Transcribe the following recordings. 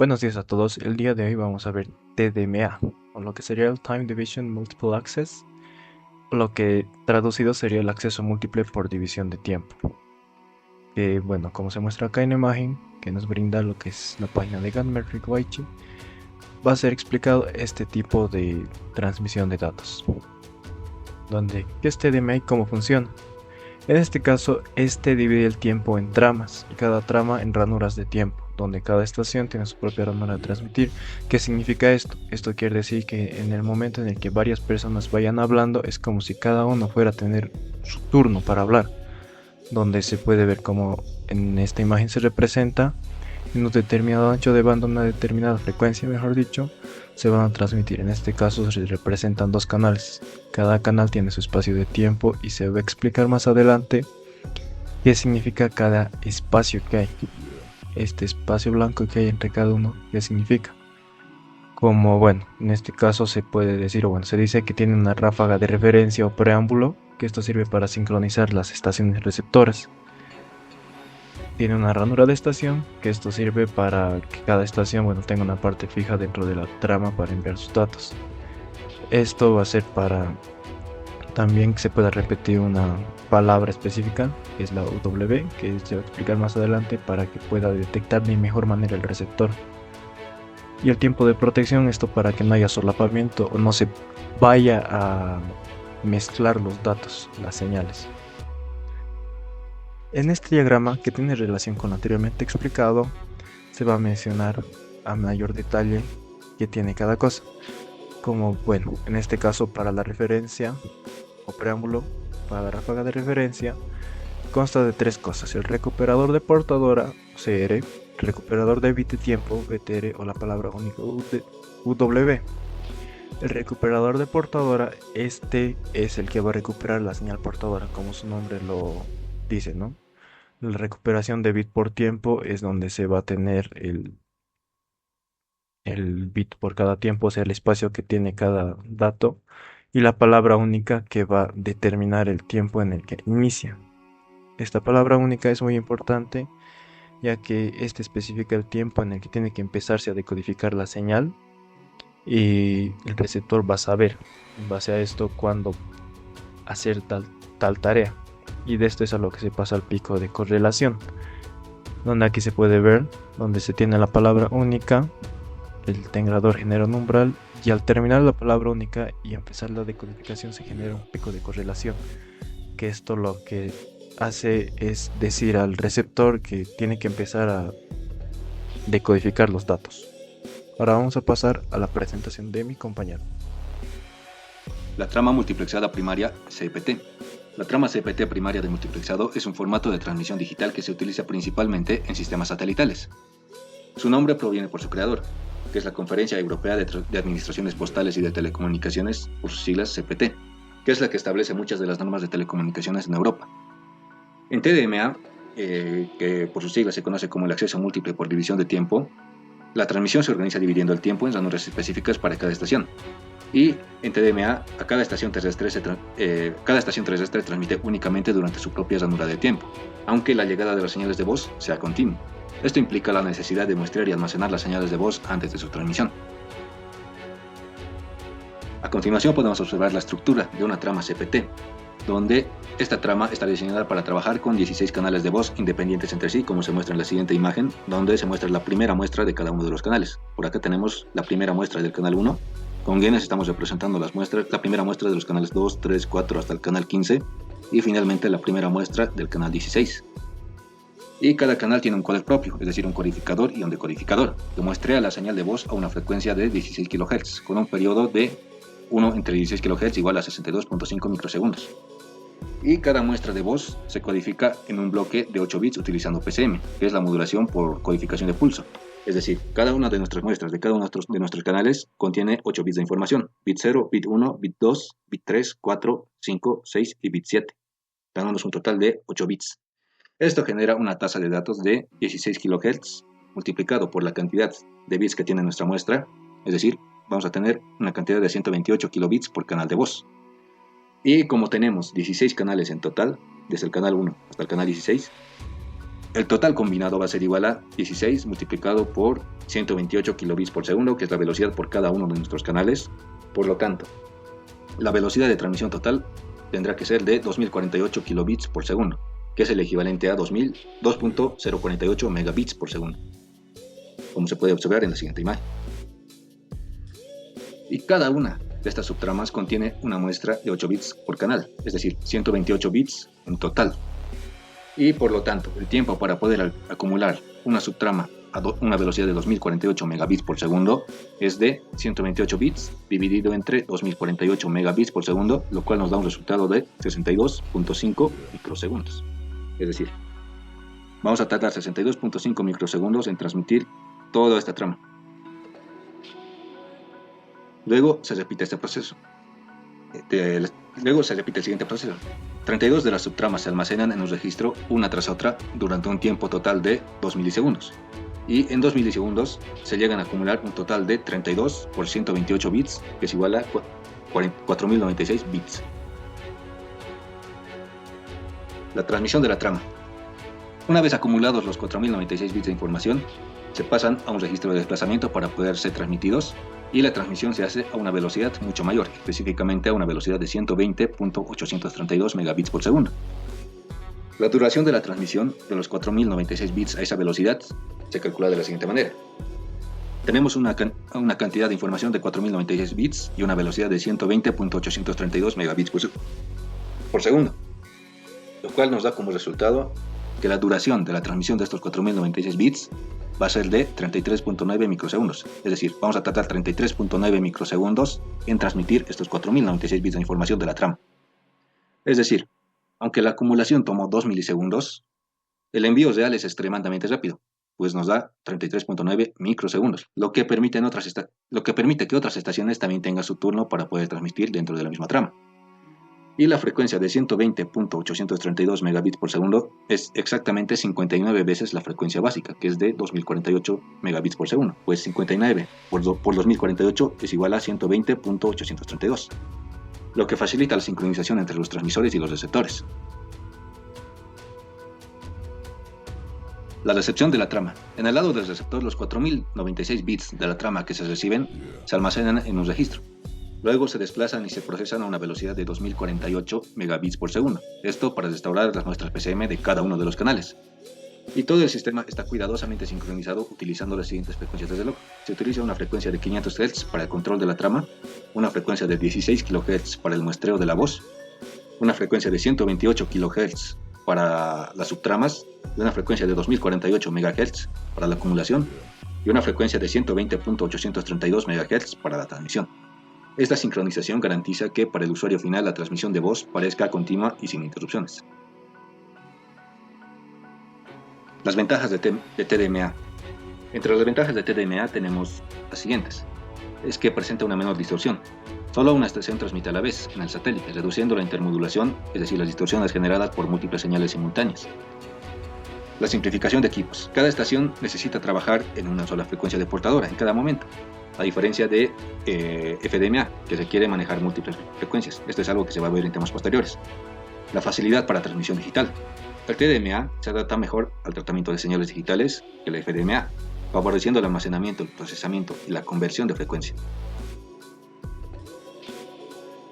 Buenos días a todos. El día de hoy vamos a ver TDMA, o lo que sería el Time Division Multiple Access, o lo que traducido sería el acceso múltiple por división de tiempo. Que bueno, como se muestra acá en la imagen, que nos brinda lo que es la página de Gantt-Merrick-Weichi, va a ser explicado este tipo de transmisión de datos. Donde, ¿qué es TDMA y cómo funciona? En este caso, este divide el tiempo en tramas, y cada trama en ranuras de tiempo, donde cada estación tiene su propia ranura de transmitir. ¿Qué significa esto? Esto quiere decir que en el momento en el que varias personas vayan hablando, es como si cada uno fuera a tener su turno para hablar, donde se puede ver como en esta imagen se representa en un determinado ancho de banda, una determinada frecuencia, mejor dicho, se van a transmitir. En este caso se representan dos canales. Cada canal tiene su espacio de tiempo y se va a explicar más adelante qué significa cada espacio que hay. Este espacio blanco que hay entre cada uno, qué significa. Como bueno, en este caso se puede decir, o bueno, se dice que tiene una ráfaga de referencia o preámbulo, que esto sirve para sincronizar las estaciones receptoras. Tiene una ranura de estación, que esto sirve para que cada estación, bueno, tenga una parte fija dentro de la trama para enviar sus datos. Esto va a ser para también que se pueda repetir una palabra específica, que es la UW, que se va a explicar más adelante para que pueda detectar de mejor manera el receptor. Y el tiempo de protección, esto para que no haya solapamiento o no se vaya a mezclar los datos, las señales. En este diagrama, que tiene relación con lo anteriormente explicado, se va a mencionar a mayor detalle qué tiene cada cosa. Como bueno, en este caso para la referencia o preámbulo, para la ráfaga de referencia, consta de tres cosas: el recuperador de portadora, CR, recuperador de bit de tiempo, BTR, o la palabra única, UW. El recuperador de portadora, este es el que va a recuperar la señal portadora, como su nombre lo dice, ¿no? La recuperación de bit por tiempo es donde se va a tener el bit por cada tiempo, o sea, el espacio que tiene cada dato, y la palabra única que va a determinar el tiempo en el que inicia. Esta palabra única es muy importante, ya que este especifica el tiempo en el que tiene que empezarse a decodificar la señal, y el receptor va a saber en base a esto cuándo hacer tal tarea. Y de esto es a lo que se pasa al pico de correlación, donde aquí se puede ver donde se tiene la palabra única, el tengrador genera un umbral, y al terminar la palabra única y empezar la decodificación se genera un pico de correlación, que esto lo que hace es decir al receptor que tiene que empezar a decodificar los datos. Ahora vamos a pasar a la presentación de mi compañero. La trama multiplexada primaria CPT. La trama CPT primaria de multiplexado es un formato de transmisión digital que se utiliza principalmente en sistemas satelitales. Su nombre proviene por su creador, que es la Conferencia Europea de Administraciones Postales y de Telecomunicaciones, por sus siglas CPT, que es la que establece muchas de las normas de telecomunicaciones en Europa. En TDMA, que por sus siglas se conoce como el acceso múltiple por división de tiempo, la transmisión se organiza dividiendo el tiempo en ranuras específicas para cada estación. Y en TDMA, a cada estación terrestre transmite únicamente durante su propia ranura de tiempo, aunque la llegada de las señales de voz sea continua. Esto implica la necesidad de muestrear y almacenar las señales de voz antes de su transmisión. A continuación podemos observar la estructura de una trama CPT, donde esta trama está diseñada para trabajar con 16 canales de voz independientes entre sí, como se muestra en la siguiente imagen, donde se muestra la primera muestra de cada uno de los canales. Por acá tenemos la primera muestra del canal 1, con guiones estamos representando la primera muestra de los canales 2, 3, 4 hasta el canal 15, y finalmente la primera muestra del canal 16. Y cada canal tiene un códec propio, es decir, un codificador y un decodificador, que muestrea la señal de voz a una frecuencia de 16 kHz, con un periodo de 1 entre 16 kHz igual a 62.5 microsegundos. Y cada muestra de voz se codifica en un bloque de 8 bits utilizando PCM, que es la modulación por codificación de pulso. Es decir, cada una de nuestras muestras de cada uno de nuestros canales contiene 8 bits de información: bit 0, bit 1, bit 2, bit 3, 4, 5, 6 y bit 7, dándonos un total de 8 bits. Esto genera una tasa de datos de 16 kHz multiplicado por la cantidad de bits que tiene nuestra muestra, es decir, vamos a tener una cantidad de 128 kilobits por canal de voz. Y como tenemos 16 canales en total, desde el canal 1 hasta el canal 16, El total combinado va a ser igual a 16 multiplicado por 128 kilobits por segundo, que es la velocidad por cada uno de nuestros canales. Por lo tanto, la velocidad de transmisión total tendrá que ser de 2048 kilobits por segundo, que es el equivalente a 2.048 megabits por segundo, como se puede observar en la siguiente imagen. Y cada una de estas subtramas contiene una muestra de 8 bits por canal, es decir, 128 bits en total. Y por lo tanto, el tiempo para poder acumular una subtrama a una velocidad de 2048 megabits por segundo es de 128 bits dividido entre 2048 megabits por segundo, lo cual nos da un resultado de 62.5 microsegundos. Es decir, vamos a tardar 62.5 microsegundos en transmitir toda esta trama. Luego se repite este proceso. Luego se repite el siguiente proceso. 32 de las subtramas se almacenan en un registro una tras otra durante un tiempo total de 2 milisegundos. Y en 2 milisegundos se llegan a acumular un total de 32 por 128 bits, que es igual a 4096 bits. La transmisión de la trama. Una vez acumulados los 4096 bits de información, se pasan a un registro de desplazamiento para poder ser transmitidos, y la transmisión se hace a una velocidad mucho mayor, específicamente a una velocidad de 120.832 megabits por segundo. La duración de la transmisión de los 4096 bits a esa velocidad se calcula de la siguiente manera. Tenemos una cantidad de información de 4096 bits y una velocidad de 120.832 megabits por segundo, lo cual nos da como resultado que la duración de la transmisión de estos 4096 bits va a ser de 33.9 microsegundos. Es decir, vamos a tardar 33.9 microsegundos en transmitir estos 4096 bits de información de la trama. Es decir, aunque la acumulación tomó 2 milisegundos, el envío real es extremadamente rápido, pues nos da 33.9 microsegundos, lo que permite que otras estaciones también tengan su turno para poder transmitir dentro de la misma trama. Y la frecuencia de 120.832 megabits por segundo es exactamente 59 veces la frecuencia básica, que es de 2048 megabits por segundo, pues 59 por 2048 es igual a 120.832, lo que facilita la sincronización entre los transmisores y los receptores. La recepción de la trama. En el lado del receptor, los 4096 bits de la trama que se reciben se almacenan en un registro. Luego se desplazan y se procesan a una velocidad de 2048 megabits por segundo. Esto para restaurar las muestras PCM de cada uno de los canales. Y todo el sistema está cuidadosamente sincronizado utilizando las siguientes frecuencias de reloj. Se utiliza una frecuencia de 500 Hz para el control de la trama, una frecuencia de 16 kHz para el muestreo de la voz, una frecuencia de 128 kHz para las subtramas, y una frecuencia de 2048 MHz para la acumulación, y una frecuencia de 120.832 MHz para la transmisión. Esta sincronización garantiza que para el usuario final la transmisión de voz parezca continua y sin interrupciones. Las ventajas de TDMA. Entre las ventajas de TDMA tenemos las siguientes. Es que presenta una menor distorsión. Solo una estación transmite a la vez en el satélite, reduciendo la intermodulación, es decir, las distorsiones generadas por múltiples señales simultáneas. La simplificación de equipos. Cada estación necesita trabajar en una sola frecuencia de portadora en cada momento, a diferencia de FDMA, que requiere manejar múltiples frecuencias. Esto es algo que se va a ver en temas posteriores. La facilidad para transmisión digital. El TDMA se adapta mejor al tratamiento de señales digitales que el FDMA, favoreciendo el almacenamiento, el procesamiento y la conversión de frecuencia.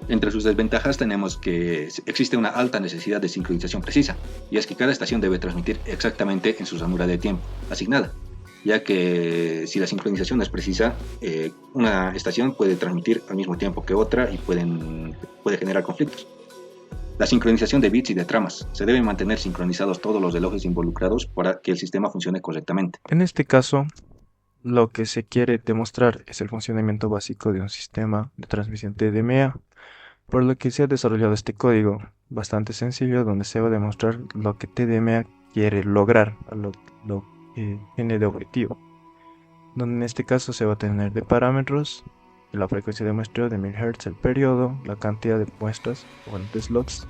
Entre sus desventajas tenemos que existe una alta necesidad de sincronización precisa, y es que cada estación debe transmitir exactamente en su ranura de tiempo asignada, ya que si la sincronización es precisa, una estación puede transmitir al mismo tiempo que otra y puede generar conflictos. La sincronización de bits y de tramas. Se deben mantener sincronizados todos los relojes involucrados para que el sistema funcione correctamente. En este caso, lo que se quiere demostrar es el funcionamiento básico de un sistema de transmisión TDMA, por lo que se ha desarrollado este código bastante sencillo donde se va a demostrar lo que TDMA quiere lograr, lo que tiene de objetivo, donde en este caso se va a tener de parámetros la frecuencia de muestreo de 1000 Hz, el periodo, la cantidad de muestras, de slots,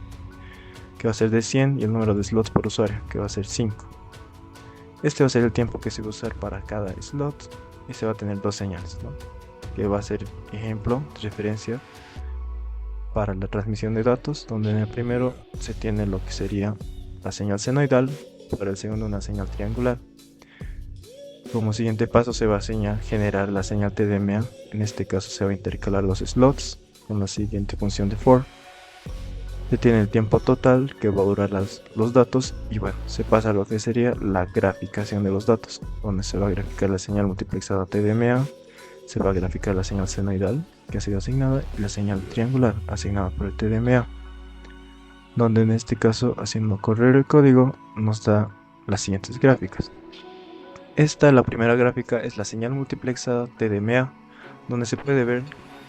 que va a ser de 100, y el número de slots por usuario, que va a ser 5. Este va a ser el tiempo que se va a usar para cada slot, y se va a tener dos señales, ¿no? Que va a ser ejemplo de referencia para la transmisión de datos, donde en el primero se tiene lo que sería la señal senoidal para el segundo una señal triangular. Como siguiente paso se va a generar la señal TDMA. En este caso se va a intercalar los slots con la siguiente función de for. Se tiene el tiempo total que va a durar los datos y bueno, se pasa a lo que sería la graficación de los datos, donde se va a graficar la señal multiplexada TDMA, se va a graficar la señal senoidal que ha sido asignada y la señal triangular asignada por el TDMA, donde en este caso, haciendo correr el código, nos da las siguientes gráficas. La primera gráfica es la señal multiplexada TDMA, donde se puede ver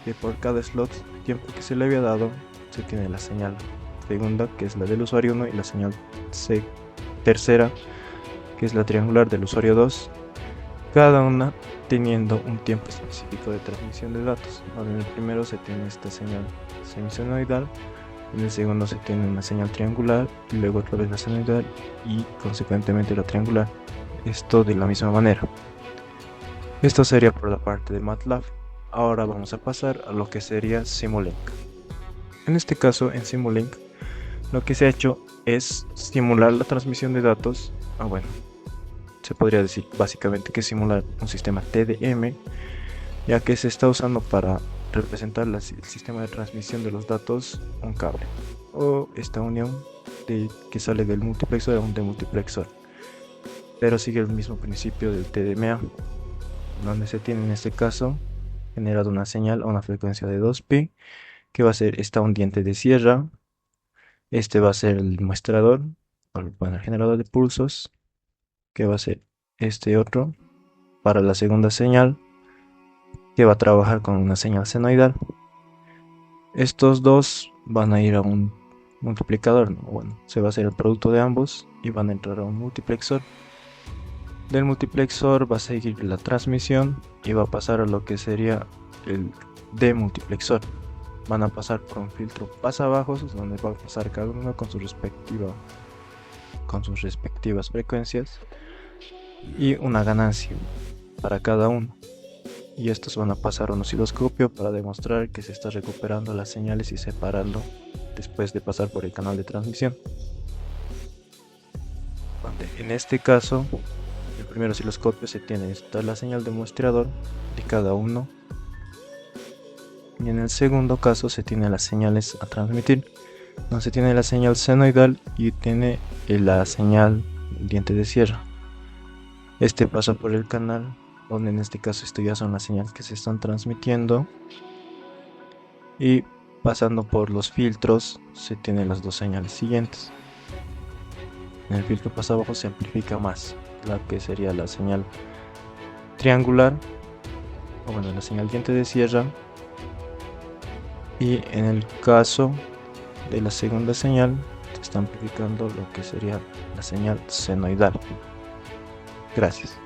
que por cada slot tiempo que se le había dado se tiene la señal segunda, que es la del usuario 1, y la señal tercera, que es la triangular del usuario 2, cada una teniendo un tiempo específico de transmisión de datos. En el primero se tiene esta señal semisenoidal, en el segundo se tiene una señal triangular y luego otra vez la senoidal y consecuentemente la triangular. Esto de la misma manera. Esto sería por la parte de MATLAB. Ahora vamos a pasar a lo que sería Simulink. En este caso, en Simulink, lo que se ha hecho es simular la transmisión de datos. Se podría decir básicamente que simular un sistema TDM, ya que se está usando para representar el sistema de transmisión de los datos un cable o esta unión que sale del multiplexor a un demultiplexor, pero sigue el mismo principio del TDMA, donde se tiene en este caso generado una señal a una frecuencia de 2pi, que va a ser un diente de sierra. Este va a ser el muestrador, el generador de pulsos, que va a ser este otro para la segunda señal, que va a trabajar con una señal senoidal. Estos dos van a ir a un multiplicador, se va a hacer el producto de ambos y van a entrar a un multiplexor. Del multiplexor va a seguir la transmisión y va a pasar a lo que sería el demultiplexor. Van a pasar por un filtro pasabajos, donde va a pasar cada uno con sus respectivas frecuencias y una ganancia para cada uno. Y estos van a pasar a un osciloscopio para demostrar que se está recuperando las señales y separando después de pasar por el canal de transmisión. En este caso, el primer osciloscopio se tiene la señal de muestrador de cada uno, y en el segundo caso se tiene las señales a transmitir, donde se tiene la señal senoidal y tiene la señal diente de sierra. Este pasa por el canal, donde en este caso esto ya son las señales que se están transmitiendo, y pasando por los filtros se tienen las dos señales siguientes. En el filtro pasabajo se amplifica más la que sería la señal triangular, la señal diente de sierra, y en el caso de la segunda señal se está amplificando lo que sería la señal senoidal. Gracias.